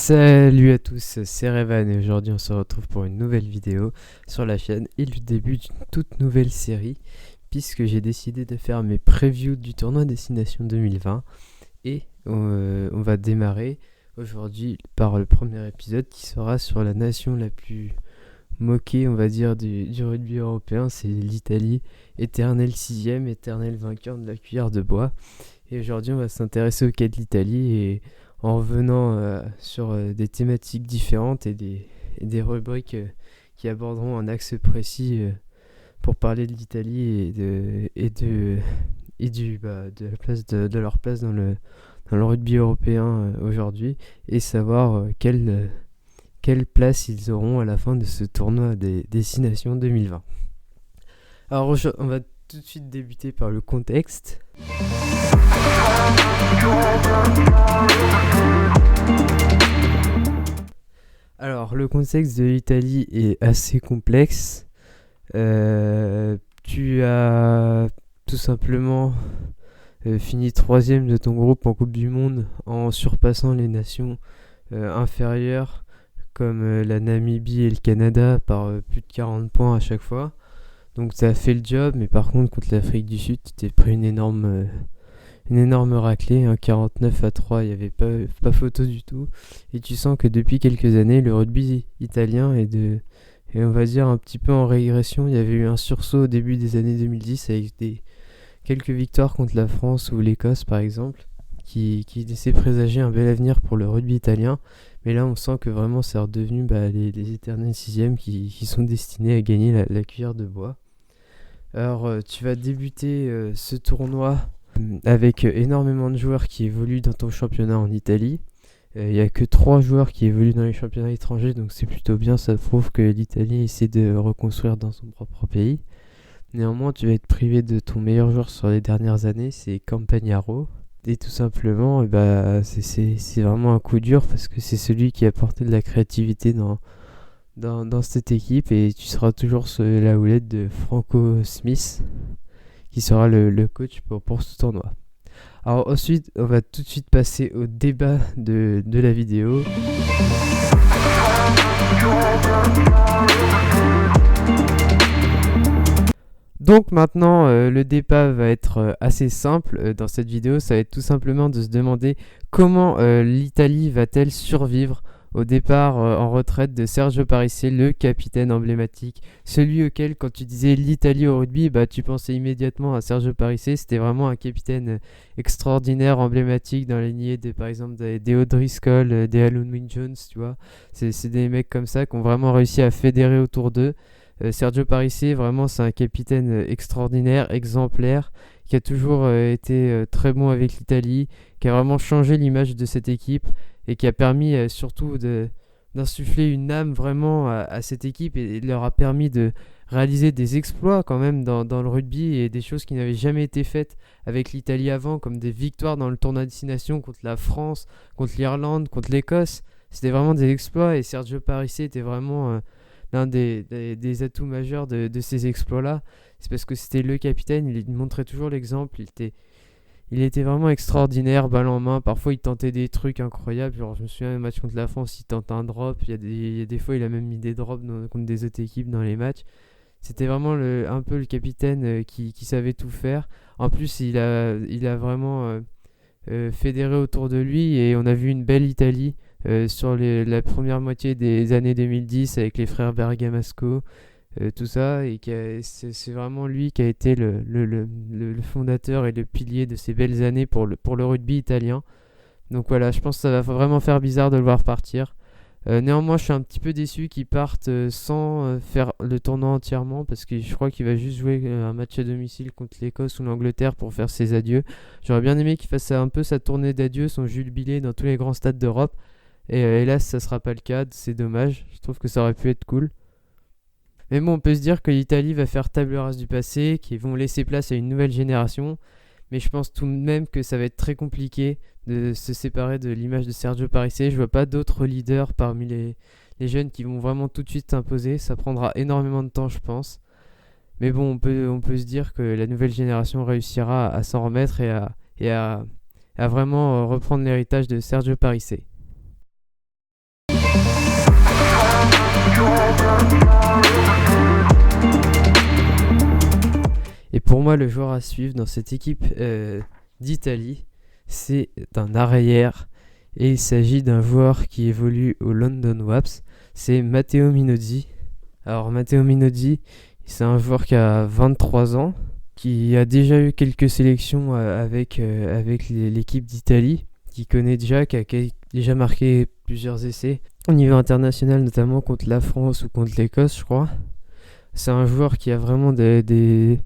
Salut à tous, c'est Revan et aujourd'hui on se retrouve pour une nouvelle vidéo sur la chaîne et le début d'une toute nouvelle série puisque j'ai décidé de faire mes previews du tournoi Destination 2020 et on va démarrer aujourd'hui par le premier épisode qui sera sur la nation la plus moquée on va dire du rugby européen, c'est l'Italie, éternel sixième, éternel vainqueur de la cuillère de bois. Et aujourd'hui on va s'intéresser au cas de l'Italie et en revenant sur des thématiques différentes et des rubriques qui aborderont un axe précis pour parler de l'Italie de la place de leur place dans le rugby européen aujourd'hui et savoir quelle place ils auront à la fin de ce tournoi des Destinations 2020. Alors on va tout de suite débuter par le contexte. Alors, le contexte de l'Italie est assez complexe. Tu as tout simplement fini 3e de ton groupe en Coupe du Monde en surpassant les nations inférieures comme la Namibie et le Canada par plus de 40 points à chaque fois. Donc ça a fait le job, mais par contre contre l'Afrique du Sud, tu t'es pris une énorme raclée, 49-3, il n'y avait pas photo du tout. Et tu sens que depuis quelques années, le rugby italien est on va dire un petit peu en régression. Il y avait eu un sursaut au début des années 2010 avec quelques victoires contre la France ou l'Écosse par exemple, qui laissaient présager un bel avenir pour le rugby italien. Mais là on sent que vraiment c'est redevenu les éternels sixièmes qui sont destinés à gagner la cuillère de bois. Alors tu vas débuter ce tournoi avec énormément de joueurs qui évoluent dans ton championnat en Italie. Il n'y a que 3 joueurs qui évoluent dans les championnats étrangers, donc c'est plutôt bien, ça prouve que l'Italie essaie de reconstruire dans son propre pays. Néanmoins, tu vas être privé de ton meilleur joueur sur les dernières années, c'est Campagnaro. Et tout simplement, c'est vraiment un coup dur parce que c'est celui qui a apporté de la créativité dans cette équipe et tu seras toujours sous la houlette de Franco Smith qui sera le coach pour ce tournoi. Alors ensuite, on va tout de suite passer au débat de la vidéo. Donc maintenant, le débat va être assez simple dans cette vidéo. Ça va être tout simplement de se demander comment l'Italie va-t-elle survivre au départ en retraite de Sergio Parisse, le capitaine emblématique, celui auquel quand tu disais l'Italie au rugby, tu pensais immédiatement à Sergio Parisse. C'était vraiment un capitaine extraordinaire, emblématique dans la lignée par exemple des O'Driscoll, des Alun Wyn Jones, tu vois. C'est des mecs comme ça qui ont vraiment réussi à fédérer autour d'eux. Sergio Parisse, vraiment c'est un capitaine extraordinaire, exemplaire, qui a toujours été très bon avec l'Italie, qui a vraiment changé l'image de cette équipe et qui a permis surtout d'insuffler une âme vraiment à cette équipe et leur a permis de réaliser des exploits quand même dans le rugby et des choses qui n'avaient jamais été faites avec l'Italie avant, comme des victoires dans le tournoi de destination contre la France, contre l'Irlande, contre l'Écosse. C'était vraiment des exploits et Sergio Parisse était vraiment l'un des atouts majeurs de ces exploits-là. C'est parce que c'était le capitaine, il montrait toujours l'exemple, il était vraiment extraordinaire, balle en main. Parfois, il tentait des trucs incroyables. Genre, je me souviens d'un match contre la France, il tente un drop. Il y a des fois, il a même mis des drops contre des autres équipes dans les matchs. C'était vraiment un peu le capitaine qui savait tout faire. En plus, il a vraiment fédéré autour de lui et on a vu une belle Italie sur la première moitié des années 2010 avec les frères Bergamasco. Tout ça, et c'est vraiment lui qui a été le fondateur et le pilier de ces belles années pour le rugby italien. Donc voilà, je pense que ça va vraiment faire bizarre de le voir partir. Néanmoins, je suis un petit peu déçu qu'il parte sans faire le tournoi entièrement, parce que je crois qu'il va juste jouer un match à domicile contre l'Écosse ou l'Angleterre pour faire ses adieux. J'aurais bien aimé qu'il fasse un peu sa tournée d'adieu, son jubilé dans tous les grands stades d'Europe. Et hélas, ça sera pas le cas, c'est dommage. Je trouve que ça aurait pu être cool. Mais bon, on peut se dire que l'Italie va faire table rase du passé, qu'ils vont laisser place à une nouvelle génération. Mais je pense tout de même que ça va être très compliqué de se séparer de l'image de Sergio Parisse. Je vois pas d'autres leaders parmi les jeunes qui vont vraiment tout de suite s'imposer. Ça prendra énormément de temps, je pense. Mais bon, on peut se dire que la nouvelle génération réussira à s'en remettre et à vraiment reprendre l'héritage de Sergio Parisse. Et pour moi, le joueur à suivre dans cette équipe d'Italie, c'est un arrière. Et il s'agit d'un joueur qui évolue au London Wasps. C'est Matteo Minozzi. Alors Matteo Minozzi, c'est un joueur qui a 23 ans, qui a déjà eu quelques sélections avec l'équipe d'Italie, qui connaît déjà, qui a déjà marqué plusieurs essais au niveau international, notamment contre la France ou contre l'Écosse, je crois. C'est un joueur qui a vraiment des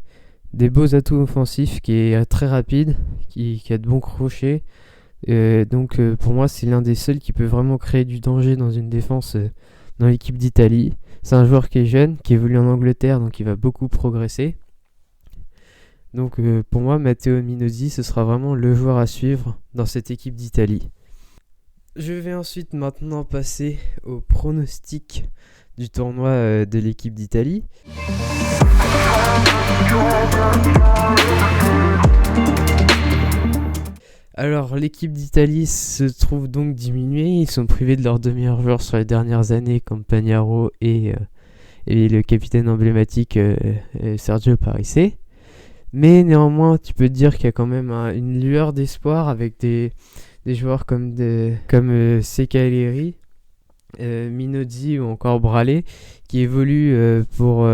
beaux atouts offensifs, qui est très rapide, qui a de bons crochets. Donc pour moi, c'est l'un des seuls qui peut vraiment créer du danger dans une défense dans l'équipe d'Italie. C'est un joueur qui est jeune, qui évolue en Angleterre, donc il va beaucoup progresser. Donc pour moi, Matteo Minozzi, ce sera vraiment le joueur à suivre dans cette équipe d'Italie. Je vais ensuite maintenant passer au pronostic du tournoi de l'équipe d'Italie. Alors l'équipe d'Italie se trouve donc diminuée, ils sont privés de leurs deux meilleurs joueurs sur les dernières années comme Pagnaro et le capitaine emblématique Sergio Parisse. Mais néanmoins tu peux te dire qu'il y a quand même une lueur d'espoir avec des joueurs comme Ceccaleri, Minozzi ou encore Bralé qui évoluent pour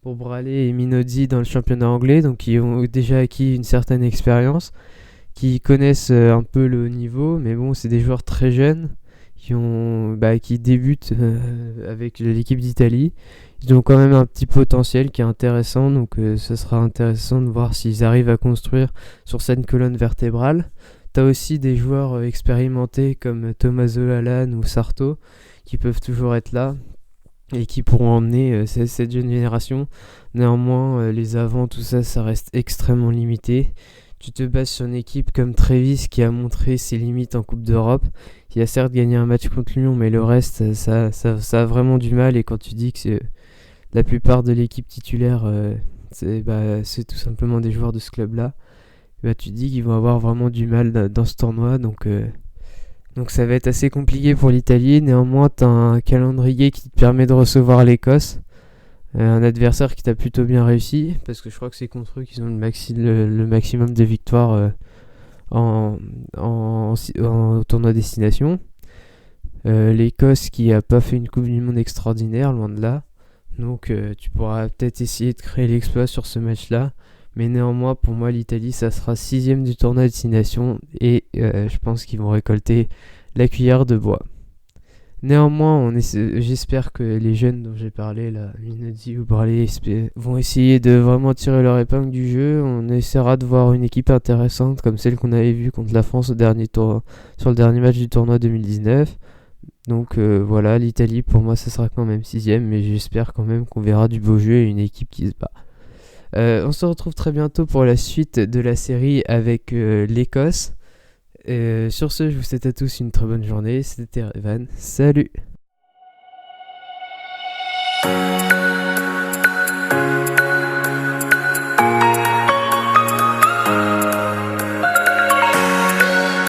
Bralé et Minozzi dans le championnat anglais, donc qui ont déjà acquis une certaine expérience, qui connaissent un peu le haut niveau, mais bon, c'est des joueurs très jeunes qui débutent avec l'équipe d'Italie. Ils ont quand même un petit potentiel qui est intéressant, donc ça sera intéressant de voir s'ils arrivent à construire sur cette colonne vertébrale. T'as aussi des joueurs expérimentés comme Tommaso Lallana ou Sarto qui peuvent toujours être là et qui pourront emmener cette jeune génération. Néanmoins, les avants, tout ça, ça reste extrêmement limité. Tu te bases sur une équipe comme Trevice qui a montré ses limites en Coupe d'Europe, qui a certes gagné un match contre Lyon, mais le reste, ça a vraiment du mal. Et quand tu dis que la plupart de l'équipe titulaire, c'est tout simplement des joueurs de ce club-là, tu dis qu'ils vont avoir vraiment du mal dans ce tournoi. Donc ça va être assez compliqué pour l'Italie. Néanmoins, tu as un calendrier qui te permet de recevoir l'Écosse. Un adversaire qui t'a plutôt bien réussi, parce que je crois que c'est contre eux qu'ils ont le maximum de victoires au tournoi destination. L'Écosse qui a pas fait une Coupe du Monde extraordinaire, loin de là. Donc tu pourras peut-être essayer de créer l'exploit sur ce match-là. Mais néanmoins, pour moi, l'Italie, ça sera 6ème du tournoi destination. Et je pense qu'ils vont récolter la cuillère de bois. Néanmoins, j'espère que les jeunes dont j'ai parlé, là, Minozzi ou Bralé, vont essayer de vraiment tirer leur épingle du jeu. On essaiera de voir une équipe intéressante comme celle qu'on avait vue contre la France sur le dernier match du tournoi 2019. Donc voilà, l'Italie pour moi ça sera quand même 6ème, mais j'espère quand même qu'on verra du beau jeu et une équipe qui se bat. On se retrouve très bientôt pour la suite de la série avec l'Écosse. Sur ce, je vous souhaite à tous une très bonne journée. C'était Evan. Salut!